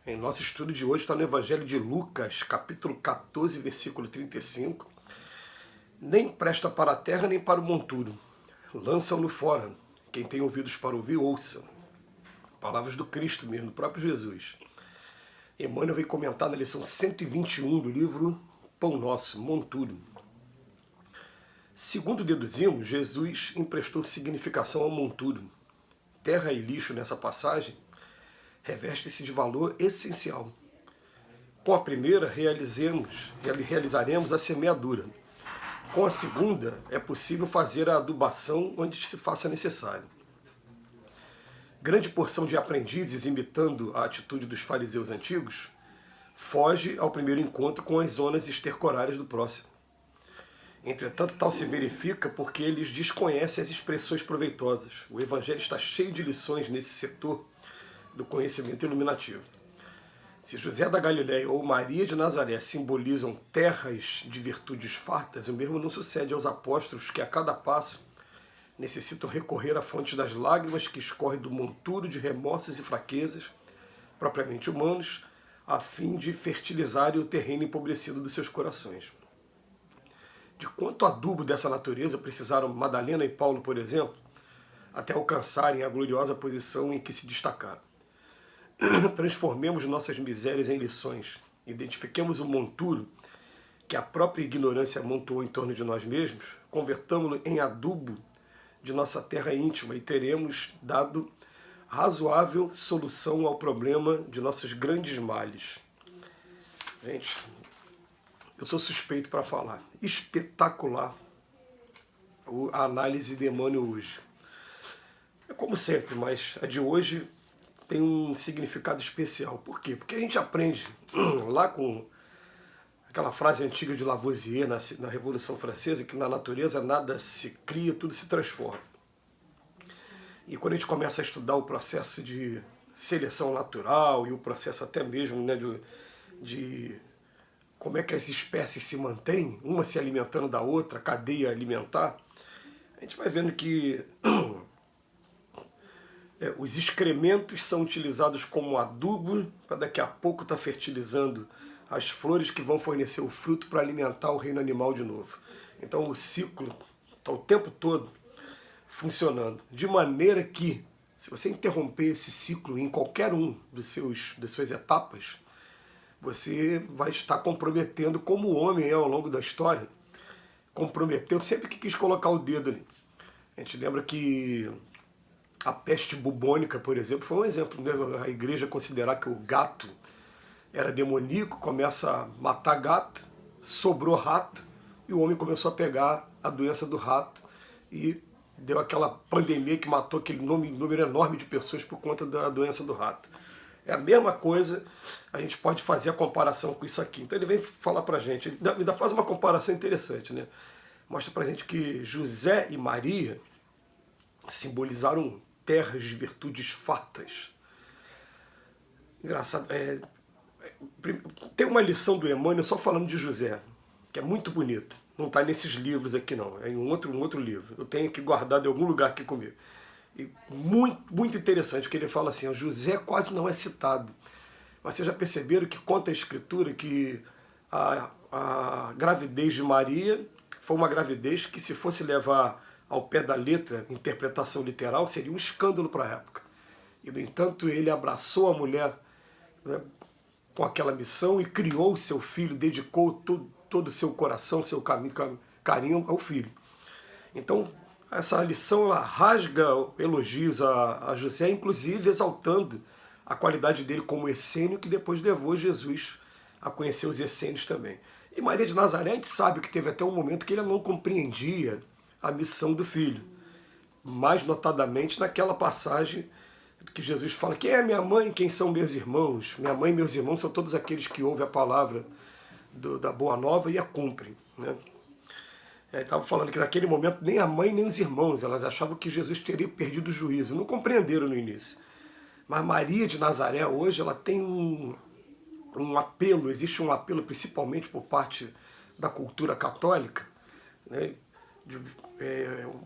Em nosso estudo de hoje está no Evangelho de Lucas, capítulo 14, versículo 35. Nem presta para a terra nem para o monturo. Lançam-no fora. Quem tem ouvidos para ouvir, ouça. Palavras do Cristo mesmo, do próprio Jesus. Emmanuel vem comentar na lição 121 do livro Pão Nosso, Monturo. Segundo deduzimos, Jesus emprestou significação ao monturo. Terra e lixo nessa passagem reveste-se de valor essencial. Com a primeira, realizaremos a semeadura. Com a segunda, é possível fazer a adubação onde se faça necessário. Grande porção de aprendizes, imitando a atitude dos fariseus antigos, foge ao primeiro encontro com as zonas estercorárias do próximo. Entretanto, tal se verifica porque eles desconhecem as expressões proveitosas. O Evangelho está cheio de lições nesse setor do conhecimento iluminativo. Se José da Galileia ou Maria de Nazaré simbolizam terras de virtudes fartas, o mesmo não sucede aos apóstolos que a cada passo necessitam recorrer à fonte das lágrimas que escorre do monturo de remorsos e fraquezas, propriamente humanos, a fim de fertilizarem o terreno empobrecido dos seus corações. De quanto adubo dessa natureza precisaram Madalena e Paulo, por exemplo, até alcançarem a gloriosa posição em que se destacaram. Transformemos nossas misérias em lições, identifiquemos o monturo que a própria ignorância amontoou em torno de nós mesmos, convertamo-lo em adubo de nossa terra íntima e teremos dado razoável solução ao problema de nossos grandes males. Gente, eu sou suspeito para falar. Espetacular a análise de Emmanuel hoje. É como sempre, mas a de hoje tem um significado especial. Por quê? Porque a gente aprende lá com aquela frase antiga de Lavoisier na Revolução Francesa, que na natureza nada se cria, tudo se transforma. E quando a gente começa a estudar o processo de seleção natural e o processo até mesmo, né, de como é que as espécies se mantêm, uma se alimentando da outra, cadeia alimentar, a gente vai vendo que os excrementos são utilizados como adubo para daqui a pouco estar fertilizando as flores que vão fornecer o fruto para alimentar o reino animal de novo. Então o ciclo está o tempo todo funcionando, de maneira que, se você interromper esse ciclo em qualquer das suas etapas, você vai estar comprometendo, como o homem é ao longo da história, comprometeu sempre que quis colocar o dedo ali. A gente lembra que a peste bubônica, por exemplo, foi um exemplo, né? A igreja considerar que o gato era demoníaco, começa a matar gato, sobrou rato, e o homem começou a pegar a doença do rato e deu aquela pandemia que matou aquele número enorme de pessoas por conta da doença do rato. É a mesma coisa, a gente pode fazer a comparação com isso aqui. Então ele vem falar pra gente, ele ainda faz uma comparação interessante, né? Mostra pra gente que José e Maria simbolizaram terras de virtudes fartas. Engraçado, tem uma lição do Emmanuel só falando de José, que é muito bonita. Não está nesses livros aqui não, é em um outro livro. Eu tenho aqui guardado em algum lugar aqui comigo. E muito interessante, que ele fala assim, José quase não é citado. Mas vocês já perceberam que conta a Escritura que a gravidez de Maria foi uma gravidez que, se fosse levar ao pé da letra, interpretação literal, seria um escândalo para a época. E, no entanto, ele abraçou a mulher, né, com aquela missão e criou o seu filho, dedicou todo o seu coração, seu carinho ao filho. Então, essa lição ela rasga elogios a José, inclusive exaltando a qualidade dele como essênio, que depois levou Jesus a conhecer os essênios também. E Maria de Nazaré, a gente sabe que teve até um momento que ele não compreendia a missão do filho. Mais notadamente naquela passagem que Jesus fala, quem é minha mãe, quem são meus irmãos? Minha mãe e meus irmãos são todos aqueles que ouvem a palavra da Boa Nova e a cumprem, né? Ele estava falando que naquele momento nem a mãe nem os irmãos, elas achavam que Jesus teria perdido o juízo, não compreenderam no início. Mas Maria de Nazaré hoje, ela tem um apelo, existe um apelo principalmente por parte da cultura católica, né?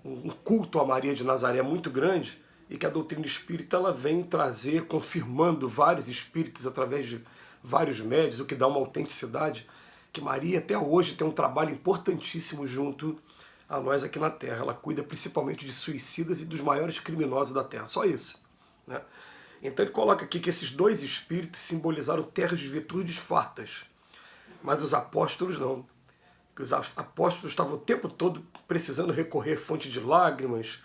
Um culto a Maria de Nazaré muito grande, e que a doutrina espírita ela vem trazer, confirmando vários espíritos através de vários médios, o que dá uma autenticidade, que Maria até hoje tem um trabalho importantíssimo junto a nós aqui na Terra. Ela cuida principalmente de suicidas e dos maiores criminosos da Terra, só isso, né? Então ele coloca aqui que esses dois espíritos simbolizaram terras de virtudes fartas, mas os apóstolos não. Que os apóstolos estavam o tempo todo precisando recorrer à fonte de lágrimas,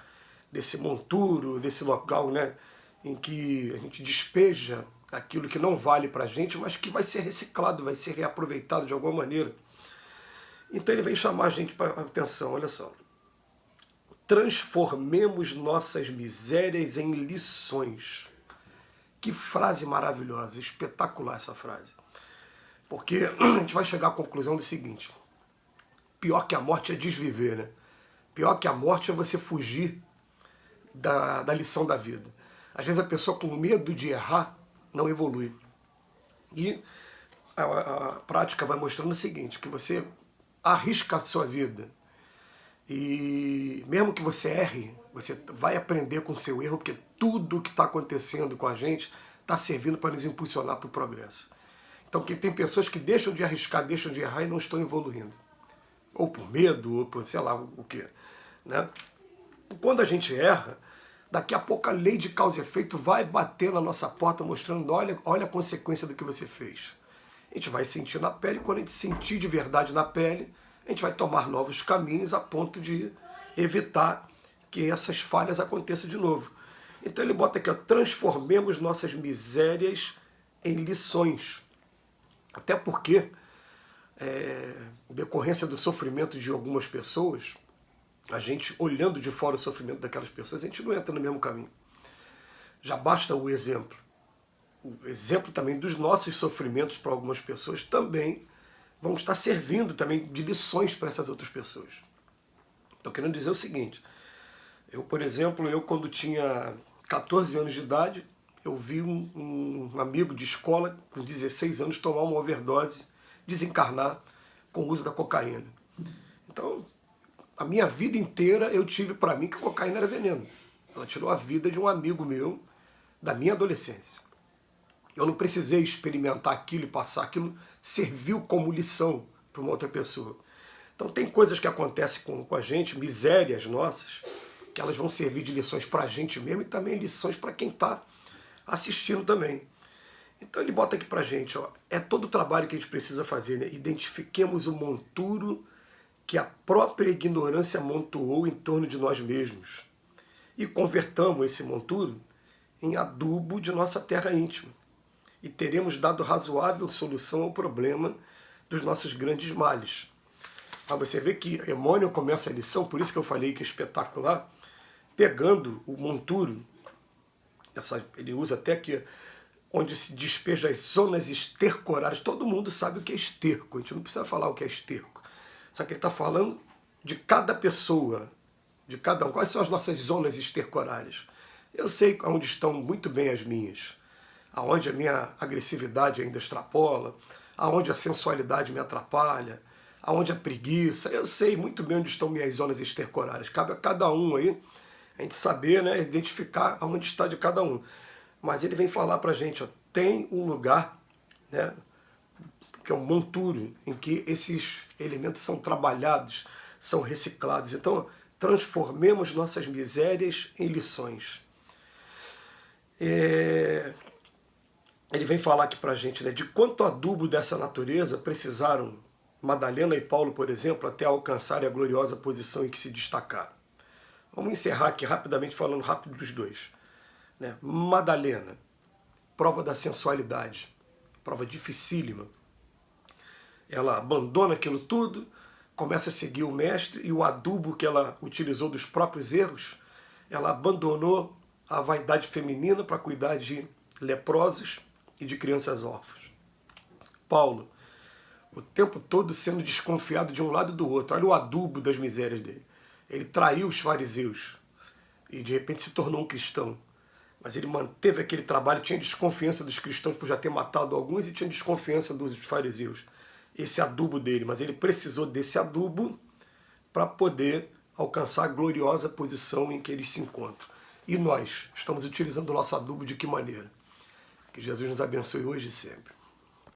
desse monturo, desse local, né, em que a gente despeja aquilo que não vale para a gente, mas que vai ser reciclado, vai ser reaproveitado de alguma maneira. Então ele vem chamar a gente para atenção, olha só. Transformemos nossas misérias em lições. Que frase maravilhosa, espetacular essa frase. Porque a gente vai chegar à conclusão do seguinte: pior que a morte é desviver, né? Pior que a morte é você fugir da lição da vida. Às vezes a pessoa com medo de errar não evolui. E a prática vai mostrando o seguinte, que você arrisca a sua vida e mesmo que você erre, você vai aprender com o seu erro, porque tudo que está acontecendo com a gente está servindo para nos impulsionar para o progresso. Então tem pessoas que deixam de arriscar, deixam de errar e não estão evoluindo. Ou por medo, ou por sei lá o quê, né? Quando a gente erra, daqui a pouco a lei de causa e efeito vai bater na nossa porta mostrando, olha a consequência do que você fez. A gente vai sentir na pele, e quando a gente sentir de verdade na pele, a gente vai tomar novos caminhos a ponto de evitar que essas falhas aconteçam de novo. Então ele bota aqui, ó, transformemos nossas misérias em lições. Até porque, em decorrência do sofrimento de algumas pessoas, a gente, olhando de fora o sofrimento daquelas pessoas, a gente não entra no mesmo caminho. Já basta o exemplo. O exemplo também dos nossos sofrimentos para algumas pessoas também vão estar servindo também de lições para essas outras pessoas. Estou querendo dizer o seguinte, por exemplo, quando tinha 14 anos de idade, eu vi um amigo de escola com 16 anos tomar uma overdose, desencarnar com o uso da cocaína. Então, a minha vida inteira eu tive para mim que cocaína era veneno. Ela tirou a vida de um amigo meu da minha adolescência. Eu não precisei experimentar aquilo e passar aquilo, serviu como lição para uma outra pessoa. Então tem coisas que acontecem com a gente, misérias nossas, que elas vão servir de lições para a gente mesmo e também lições para quem está assistindo também. Então ele bota aqui para a gente, ó, é todo o trabalho que a gente precisa fazer, né? Identifiquemos o monturo que a própria ignorância amontoou em torno de nós mesmos e convertamos esse monturo em adubo de nossa terra íntima. E teremos dado razoável solução ao problema dos nossos grandes males. Mas você vê que Emmanuel começa a lição, por isso que eu falei que é espetacular, pegando o monturo, ele usa até que onde se despeja as zonas estercorárias. Todo mundo sabe o que é esterco, a gente não precisa falar o que é esterco. Só que ele está falando de cada pessoa, de cada um. Quais são as nossas zonas estercorárias? Eu sei onde estão muito bem as minhas. Aonde a minha agressividade ainda extrapola, aonde a sensualidade me atrapalha, aonde a preguiça. Eu sei muito bem onde estão minhas zonas estercorárias. Cabe a cada um aí a gente saber, né, identificar aonde está de cada um. Mas ele vem falar para a gente, ó, tem um lugar, né, que é o monturo, em que esses elementos são trabalhados, são reciclados. Então, transformemos nossas misérias em lições. Ele vem falar aqui para a gente, né, de quanto adubo dessa natureza precisaram Madalena e Paulo, por exemplo, até alcançarem a gloriosa posição em que se destacaram. Vamos encerrar aqui rapidamente, falando rápido dos dois. Né? Madalena, prova da sensualidade, prova dificílima. Ela abandona aquilo tudo, começa a seguir o mestre e o adubo que ela utilizou dos próprios erros, ela abandonou a vaidade feminina para cuidar de leprosos e de crianças órfãs. Paulo, o tempo todo sendo desconfiado de um lado e do outro. Olha o adubo das misérias dele. Ele traiu os fariseus e de repente se tornou um cristão. Mas ele manteve aquele trabalho, tinha desconfiança dos cristãos por já ter matado alguns e tinha desconfiança dos fariseus. Esse adubo dele, mas ele precisou desse adubo para poder alcançar a gloriosa posição em que eles se encontram. E nós, estamos utilizando o nosso adubo de que maneira? Que Jesus nos abençoe hoje e sempre.